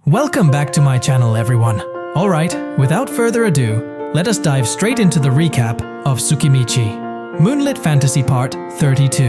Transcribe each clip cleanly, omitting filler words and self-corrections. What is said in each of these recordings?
Welcome back to my channel, everyone. Alright, without further ado, let us dive straight into the recap of Tsukimichi, Moonlit Fantasy Part 32.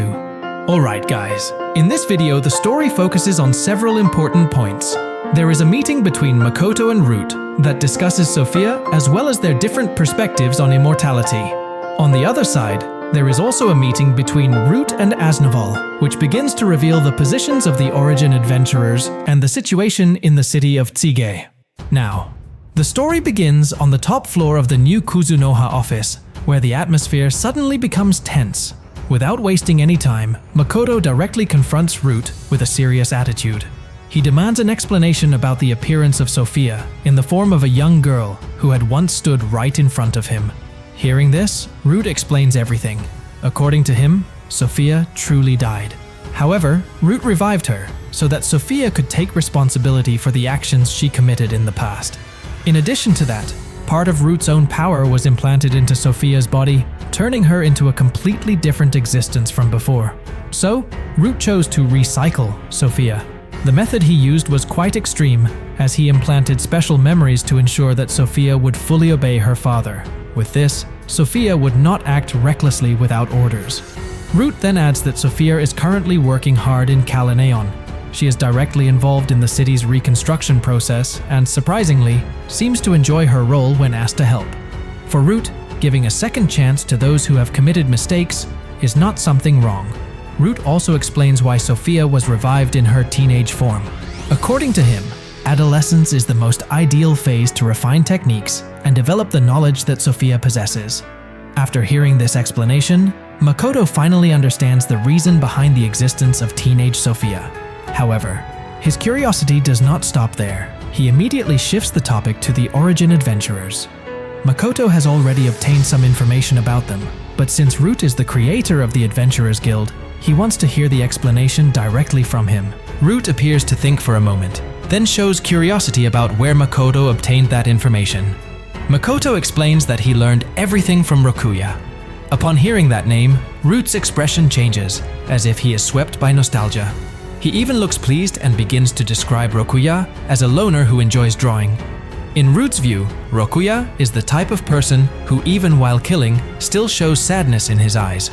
Alright guys, in this video the story focuses on several important points. There is a meeting between Makoto and Root that discusses Sophia as well as their different perspectives on immortality. On the other side, there is also a meeting between Root and Aznoval, which begins to reveal the positions of the origin adventurers and the situation in the city of Tsige. Now, the story begins on the top floor of the new Kuzunoha office, where the atmosphere suddenly becomes tense. Without wasting any time, Makoto directly confronts Root with a serious attitude. He demands an explanation about the appearance of Sophia in the form of a young girl who had once stood right in front of him. Hearing this, Root explains everything. According to him, Sophia truly died. However, Root revived her so that Sophia could take responsibility for the actions she committed in the past. In addition to that, part of Root's own power was implanted into Sophia's body, turning her into a completely different existence from before. So, Root chose to recycle Sophia. The method he used was quite extreme, as he implanted special memories to ensure that Sophia would fully obey her father. With this, Sophia would not act recklessly without orders. Root then adds that Sophia is currently working hard in Kalinaon. She is directly involved in the city's reconstruction process and, surprisingly, seems to enjoy her role when asked to help. For Root, giving a second chance to those who have committed mistakes is not something wrong. Root also explains why Sophia was revived in her teenage form. According to him, adolescence is the most ideal phase to refine techniques and develop the knowledge that Sophia possesses. After hearing this explanation, Makoto finally understands the reason behind the existence of teenage Sophia. However, his curiosity does not stop there. He immediately shifts the topic to the origin adventurers. Makoto has already obtained some information about them, but since Root is the creator of the Adventurers Guild, he wants to hear the explanation directly from him. Root appears to think for a moment, then shows curiosity about where Makoto obtained that information. Makoto explains that he learned everything from Rokuya. Upon hearing that name, Root's expression changes, as if he is swept by nostalgia. He even looks pleased and begins to describe Rokuya as a loner who enjoys drawing. In Root's view, Rokuya is the type of person who, even while killing, still shows sadness in his eyes.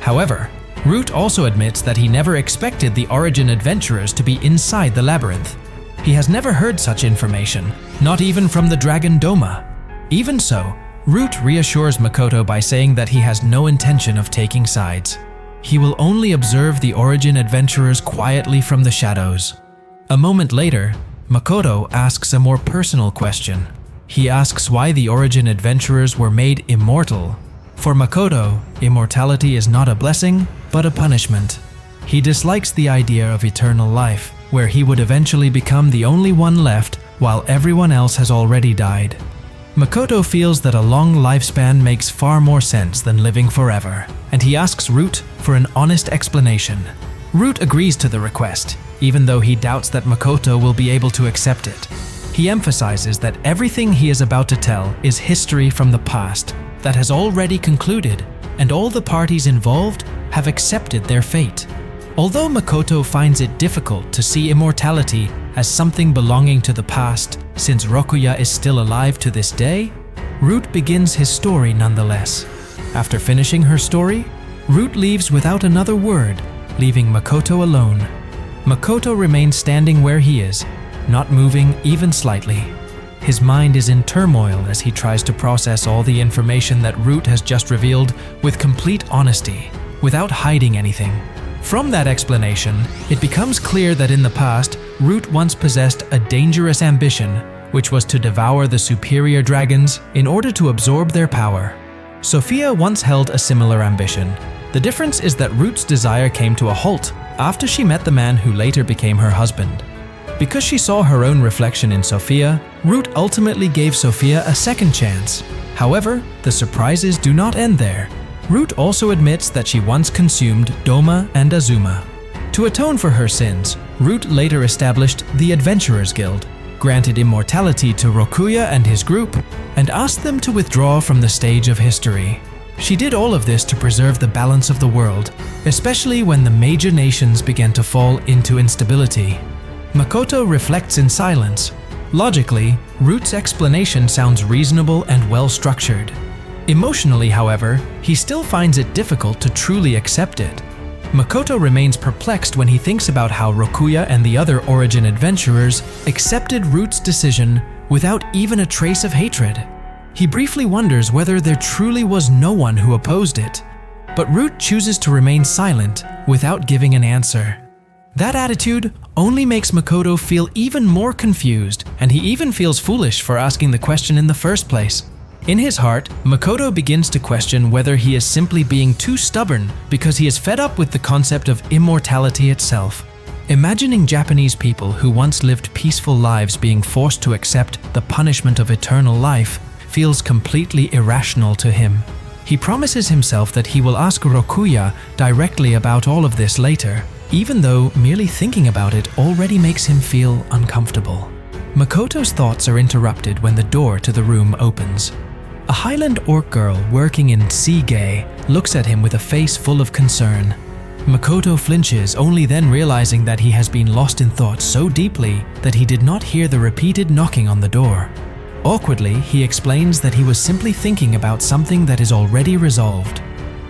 However, Root also admits that he never expected the origin adventurers to be inside the labyrinth. He has never heard such information, not even from the dragon Doma. Even so, Root reassures Makoto by saying that he has no intention of taking sides. He will only observe the origin adventurers quietly from the shadows. A moment later, Makoto asks a more personal question. He asks why the origin adventurers were made immortal. For Makoto, immortality is not a blessing, but a punishment. He dislikes the idea of eternal life, where he would eventually become the only one left while everyone else has already died. Makoto feels that a long lifespan makes far more sense than living forever, and he asks Root for an honest explanation. Root agrees to the request, even though he doubts that Makoto will be able to accept it. He emphasizes that everything he is about to tell is history from the past that has already concluded, and all the parties involved have accepted their fate. Although Makoto finds it difficult to see immortality as something belonging to the past, since Rokuya is still alive to this day, Root begins his story nonetheless. After finishing her story, Root leaves without another word, leaving Makoto alone. Makoto remains standing where he is, not moving even slightly. His mind is in turmoil as he tries to process all the information that Root has just revealed with complete honesty, without hiding anything. From that explanation, it becomes clear that in the past, Root once possessed a dangerous ambition, which was to devour the superior dragons in order to absorb their power. Sophia once held a similar ambition. The difference is that Root's desire came to a halt after she met the man who later became her husband. Because she saw her own reflection in Sophia, Root ultimately gave Sophia a second chance. However, the surprises do not end there. Root also admits that she once consumed Doma and Azuma. To atone for her sins, Root later established the Adventurers Guild, granted immortality to Rokuya and his group, and asked them to withdraw from the stage of history. She did all of this to preserve the balance of the world, especially when the major nations began to fall into instability. Makoto reflects in silence, Logically, Root's explanation sounds reasonable and well-structured. Emotionally, however, he still finds it difficult to truly accept it. Makoto remains perplexed when he thinks about how Rokuya and the other Origin adventurers accepted Root's decision without even a trace of hatred. He briefly wonders whether there truly was no one who opposed it, but Root chooses to remain silent without giving an answer. That attitude only makes Makoto feel even more confused, and he even feels foolish for asking the question in the first place. In his heart, Makoto begins to question whether he is simply being too stubborn because he is fed up with the concept of immortality itself. Imagining Japanese people who once lived peaceful lives being forced to accept the punishment of eternal life feels completely irrational to him. He promises himself that he will ask Rokuya directly about all of this later, even though merely thinking about it already makes him feel uncomfortable. Makoto's thoughts are interrupted when the door to the room opens. A Highland orc girl working in Tsige looks at him with a face full of concern. Makoto flinches, only then realizing that he has been lost in thought so deeply that he did not hear the repeated knocking on the door. Awkwardly, he explains that he was simply thinking about something that is already resolved.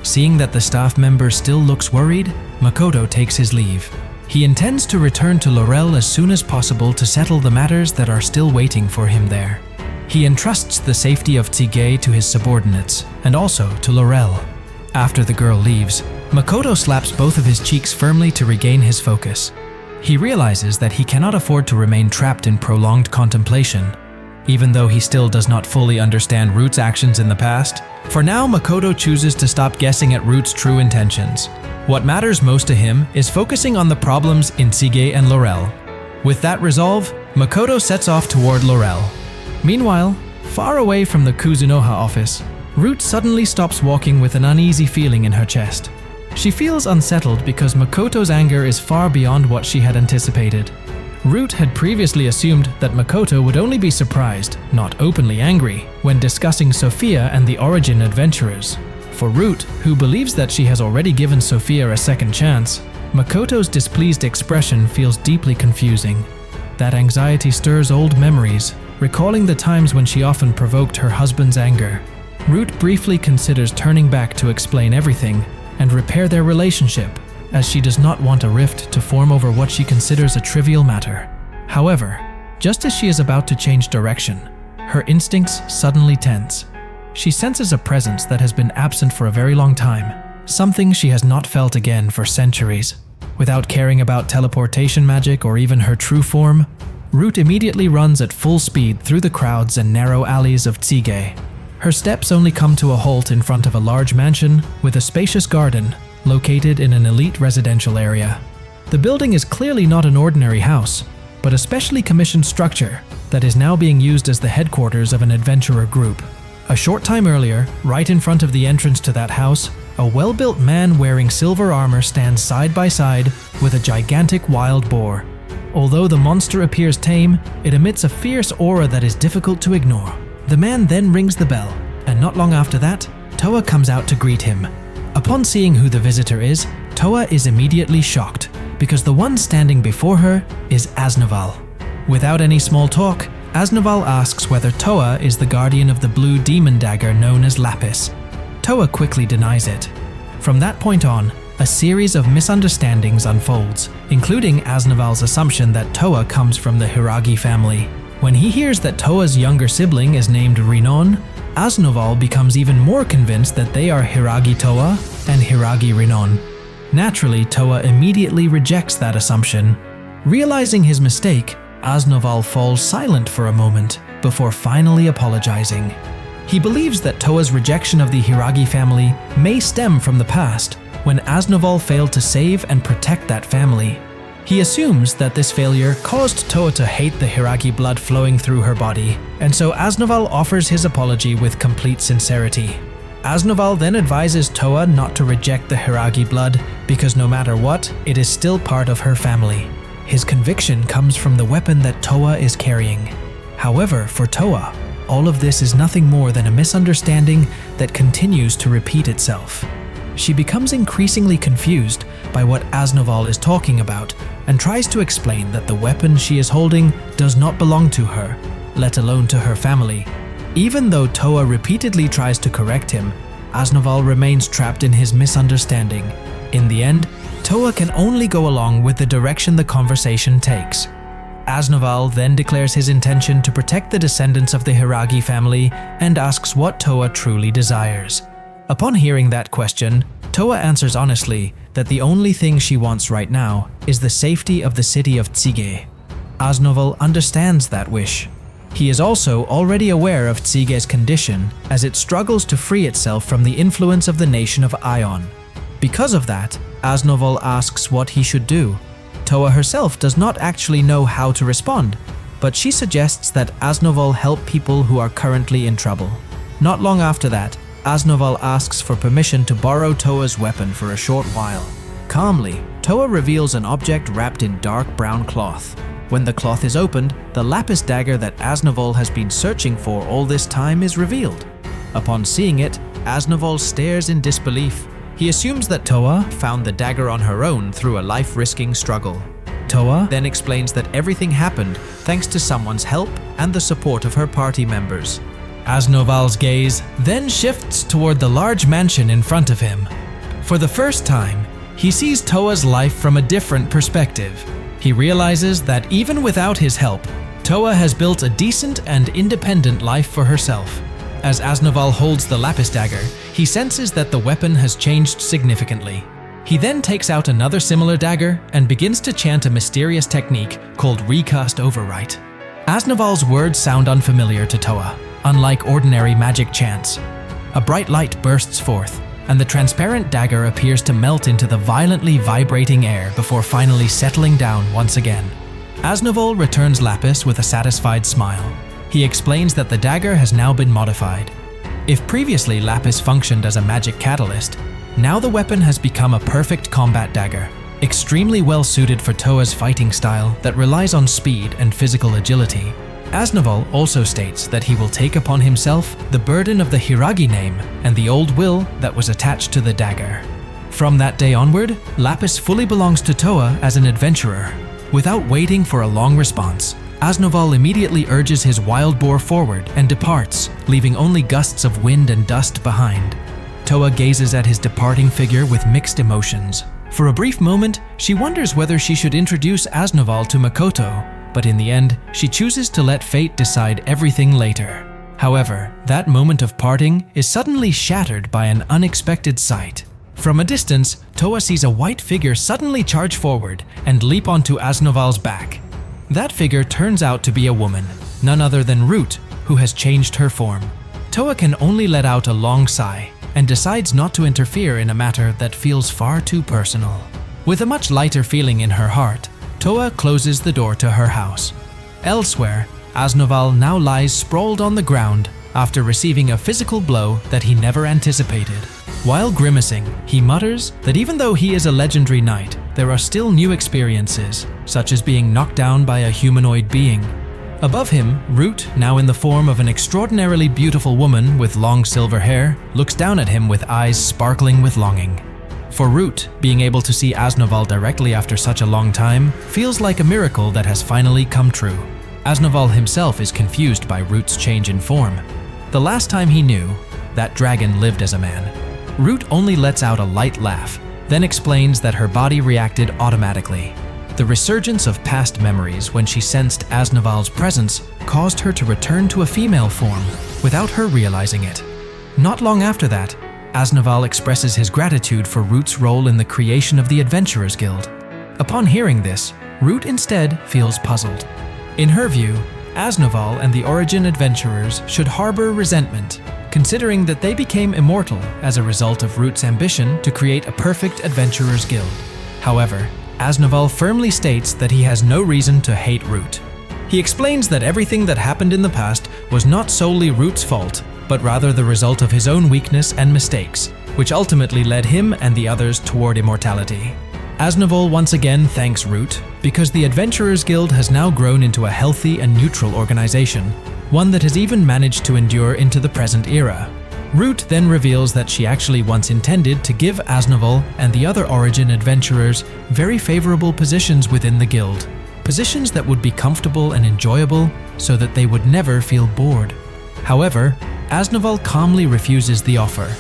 Seeing that the staff member still looks worried, Makoto takes his leave. He intends to return to Laurel as soon as possible to settle the matters that are still waiting for him there. He entrusts the safety of Tigge to his subordinates, and also to Laurel. After the girl leaves, Makoto slaps both of his cheeks firmly to regain his focus. He realizes that he cannot afford to remain trapped in prolonged contemplation. Even though he still does not fully understand Root's actions in the past, for now Makoto chooses to stop guessing at Root's true intentions. What matters most to him is focusing on the problems in Tsige and Laurel. With that resolve, Makoto sets off toward Laurel. Meanwhile, far away from the Kuzunoha office, Root suddenly stops walking with an uneasy feeling in her chest. She feels unsettled because Makoto's anger is far beyond what she had anticipated. Root had previously assumed that Makoto would only be surprised, not openly angry, when discussing Sophia and the Origin adventurers. For Root, who believes that she has already given Sophia a second chance, Makoto's displeased expression feels deeply confusing. That anxiety stirs old memories, recalling the times when she often provoked her husband's anger. Root briefly considers turning back to explain everything and repair their relationship, as she does not want a rift to form over what she considers a trivial matter. However, just as she is about to change direction, her instincts suddenly tense. She senses a presence that has been absent for a very long time, something she has not felt again for centuries. Without caring about teleportation magic or even her true form, Root immediately runs at full speed through the crowds and narrow alleys of Tsige. Her steps only come to a halt in front of a large mansion with a spacious garden located in an elite residential area. The building is clearly not an ordinary house, but a specially commissioned structure that is now being used as the headquarters of an adventurer group. A short time earlier, right in front of the entrance to that house, a well-built man wearing silver armor stands side by side with a gigantic wild boar. Although the monster appears tame, it emits a fierce aura that is difficult to ignore. The man then rings the bell, and not long after that, Toa comes out to greet him. Upon seeing who the visitor is, Toa is immediately shocked, because the one standing before her is Aznoval. Without any small talk, Aznoval asks whether Toa is the guardian of the blue demon dagger known as Lapis. Toa quickly denies it. From that point on, a series of misunderstandings unfolds, including Aznoval's assumption that Toa comes from the Hiragi family. When he hears that Toa's younger sibling is named Rinon, Aznoval becomes even more convinced that they are Hiragi Toa and Hiragi Rinon. Naturally, Toa immediately rejects that assumption. Realizing his mistake, Aznoval falls silent for a moment before finally apologizing. He believes that Toa's rejection of the Hiragi family may stem from the past, when Aznoval failed to save and protect that family. He assumes that this failure caused Toa to hate the Hiragi blood flowing through her body, and so Aznoval offers his apology with complete sincerity. Aznoval then advises Toa not to reject the Hiragi blood because no matter what, it is still part of her family. His conviction comes from the weapon that Toa is carrying. However, for Toa, all of this is nothing more than a misunderstanding that continues to repeat itself. she becomes increasingly confused by what Aznoval is talking about and tries to explain that the weapon she is holding does not belong to her, let alone to her family. Even though Toa repeatedly tries to correct him, Aznoval remains trapped in his misunderstanding. In the end, Toa can only go along with the direction the conversation takes. Aznoval then declares his intention to protect the descendants of the Hiragi family and asks what Toa truly desires. Upon hearing that question, Toa answers honestly that the only thing she wants right now is the safety of the city of Tsige. Aznoval understands that wish. He is also already aware of Tsige's condition as it struggles to free itself from the influence of the nation of Ion. Because of that, Aznoval asks what he should do. Toa herself does not actually know how to respond, but she suggests that Aznoval help people who are currently in trouble. Not long after that, Aznoval asks for permission to borrow Toa's weapon for a short while. Calmly, Toa reveals an object wrapped in dark brown cloth. When the cloth is opened, the Lapis dagger that Aznoval has been searching for all this time is revealed. Upon seeing it, Aznoval stares in disbelief. He assumes that Toa found the dagger on her own through a life-risking struggle. Toa then explains that everything happened thanks to someone's help and the support of her party members. Aznoval's gaze then shifts toward the large mansion in front of him. For the first time, he sees Toa's life from a different perspective. He realizes that even without his help, Toa has built a decent and independent life for herself. As Aznoval holds the Lapis dagger, he senses that the weapon has changed significantly. He then takes out another similar dagger and begins to chant a mysterious technique called Recast Overwrite. Aznoval's words sound unfamiliar to Toa, unlike ordinary magic chants. A bright light bursts forth, and the transparent dagger appears to melt into the violently vibrating air before finally settling down once again. Aznoval returns Lapis with a satisfied smile. He explains that the dagger has now been modified. If previously Lapis functioned as a magic catalyst, now the weapon has become a perfect combat dagger, extremely well suited for Toa's fighting style that relies on speed and physical agility. Aznoval also states that he will take upon himself the burden of the Hiragi name and the old will that was attached to the dagger. From that day onward, Lapis fully belongs to Toa as an adventurer. Without waiting for a long response, Aznoval immediately urges his wild boar forward and departs, leaving only gusts of wind and dust behind. Toa gazes at his departing figure with mixed emotions. For a brief moment, she wonders whether she should introduce Aznoval to Makoto, but in the end, she chooses to let fate decide everything later. However, that moment of parting is suddenly shattered by an unexpected sight. From a distance, Toa sees a white figure suddenly charge forward and leap onto Aznoval's back. That figure turns out to be a woman, none other than Root, who has changed her form. Toa can only let out a long sigh and decides not to interfere in a matter that feels far too personal. With a much lighter feeling in her heart, Toa closes the door to her house. Elsewhere, Aznoval now lies sprawled on the ground after receiving a physical blow that he never anticipated. While grimacing, he mutters that even though he is a legendary knight, there are still new experiences, such as being knocked down by a humanoid being. Above him, Root, now in the form of an extraordinarily beautiful woman with long silver hair, looks down at him with eyes sparkling with longing. For Root, being able to see Aznoval directly after such a long time feels like a miracle that has finally come true. Aznoval himself is confused by Root's change in form. The last time he knew, that dragon lived as a man. Root only lets out a light laugh, then explains that her body reacted automatically. The resurgence of past memories when she sensed Aznoval's presence caused her to return to a female form without her realizing it. Not long after that, Aznoval expresses his gratitude for Root's role in the creation of the Adventurers Guild. Upon hearing this, Root instead feels puzzled. In her view, Aznoval and the Origin Adventurers should harbor resentment, considering that they became immortal as a result of Root's ambition to create a perfect Adventurers Guild. However, Aznoval firmly states that he has no reason to hate Root. He explains that everything that happened in the past was not solely Root's fault, but rather the result of his own weakness and mistakes, which ultimately led him and the others toward immortality. Aznoval once again thanks Root because the Adventurers Guild has now grown into a healthy and neutral organization, one that has even managed to endure into the present era. Root then reveals that she actually once intended to give Aznoval and the other Origin adventurers very favorable positions within the guild. Positions that would be comfortable and enjoyable so that they would never feel bored. However, Aznoval calmly refuses the offer.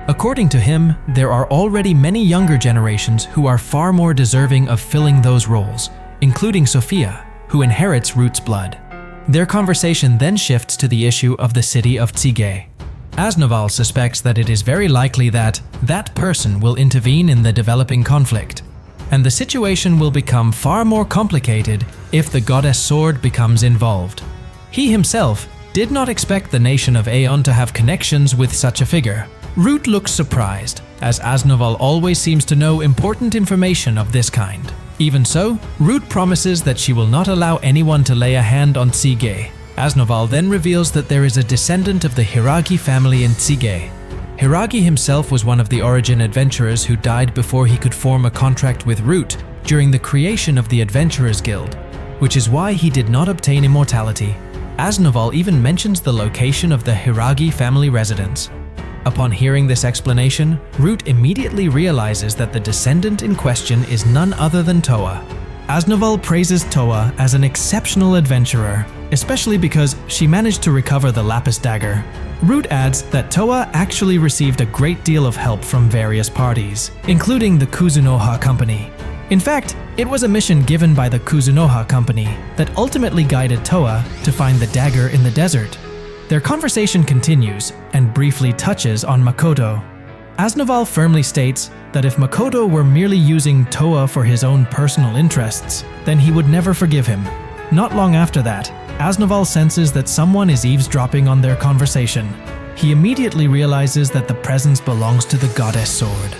According to him, there are already many younger generations who are far more deserving of filling those roles, including Sophia, who inherits Root's blood. Their conversation then shifts to the issue of the city of Tsige. Aznoval suspects that it is very likely that that person will intervene in the developing conflict, and the situation will become far more complicated if the goddess sword becomes involved. He himself did not expect the nation of Aeon to have connections with such a figure. Root looks surprised, as Aznoval always seems to know important information of this kind. Even so, Root promises that she will not allow anyone to lay a hand on Tsige. Aznoval then reveals that there is a descendant of the Hiragi family in Tsige. Hiragi himself was one of the Origin adventurers who died before he could form a contract with Root during the creation of the Adventurers Guild, which is why he did not obtain immortality. Aznoval even mentions the location of the Hiragi family residence. Upon hearing this explanation, Root immediately realizes that the descendant in question is none other than Toa. Aznoval praises Toa as an exceptional adventurer, especially because she managed to recover the Lapis dagger. Root adds that Toa actually received a great deal of help from various parties, including the Kuzunoha Company. In fact, it was a mission given by the Kuzunoha Company that ultimately guided Toa to find the dagger in the desert. Their conversation continues and briefly touches on Makoto. Aznoval firmly states that if Makoto were merely using Toa for his own personal interests, then he would never forgive him. Not long after that, Aznoval senses that someone is eavesdropping on their conversation. He immediately realizes that the presence belongs to the goddess sword.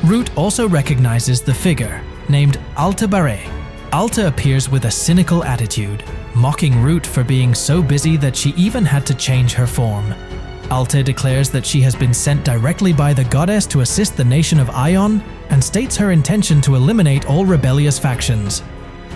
Root also recognizes the figure, named Alte Baret. Alte appears with a cynical attitude, mocking Root for being so busy that she even had to change her form. Alte declares that she has been sent directly by the goddess to assist the nation of Ion and states her intention to eliminate all rebellious factions.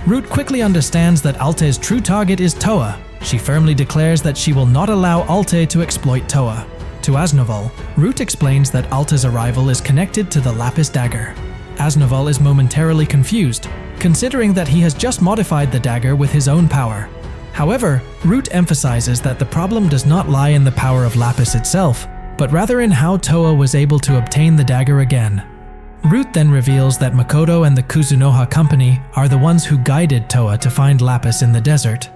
Root quickly understands that Alte's true target is Toa. She firmly declares that she will not allow Alte to exploit Toa. To Aznoval, Root explains that Alte's arrival is connected to the Lapis dagger. Aznoval is momentarily confused, considering that he has just modified the dagger with his own power. However, Root emphasizes that the problem does not lie in the power of Lapis itself, but rather in how Toa was able to obtain the dagger again. Root then reveals that Makoto and the Kuzunoha Company are the ones who guided Toa to find Lapis in the desert.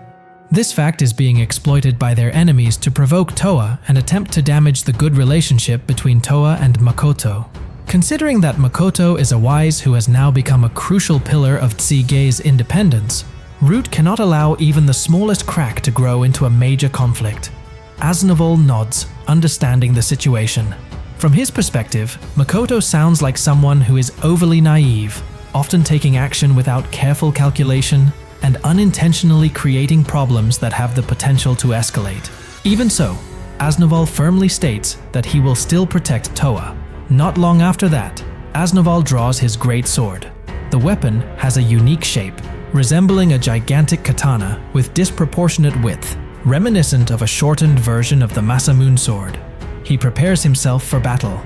This fact is being exploited by their enemies to provoke Toa and attempt to damage the good relationship between Toa and Makoto. Considering that Makoto is a wise who has now become a crucial pillar of Tsige's independence, Root cannot allow even the smallest crack to grow into a major conflict. Aznoval nods, understanding the situation. From his perspective, Makoto sounds like someone who is overly naive, often taking action without careful calculation and unintentionally creating problems that have the potential to escalate. Even so, Aznoval firmly states that he will still protect Toa. Not long after that, Aznoval draws his great sword. The weapon has a unique shape, resembling a gigantic katana with disproportionate width, reminiscent of a shortened version of the Masamune sword. He prepares himself for battle.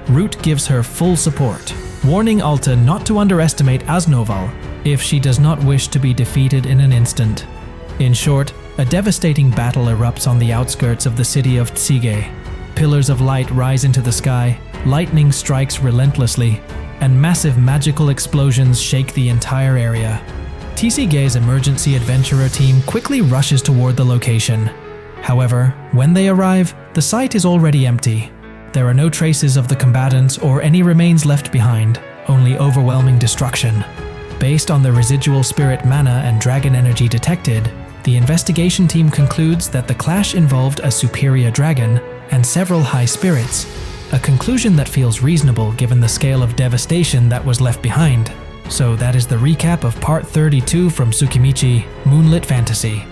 Root gives her full support, warning Alte not to underestimate Aznoval if she does not wish to be defeated in an instant. In short, a devastating battle erupts on the outskirts of the city of Tsige. Pillars of light rise into the sky, lightning strikes relentlessly, and massive magical explosions shake the entire area. TSUKIMICHI's emergency adventurer team quickly rushes toward the location. However, when they arrive, the site is already empty. There are no traces of the combatants or any remains left behind, only overwhelming destruction. Based on the residual spirit mana and dragon energy detected, the investigation team concludes that the clash involved a superior dragon and several high spirits, a conclusion that feels reasonable given the scale of devastation that was left behind. So that is the recap of part 32 from TSUKIMICHI, Moonlit Fantasy.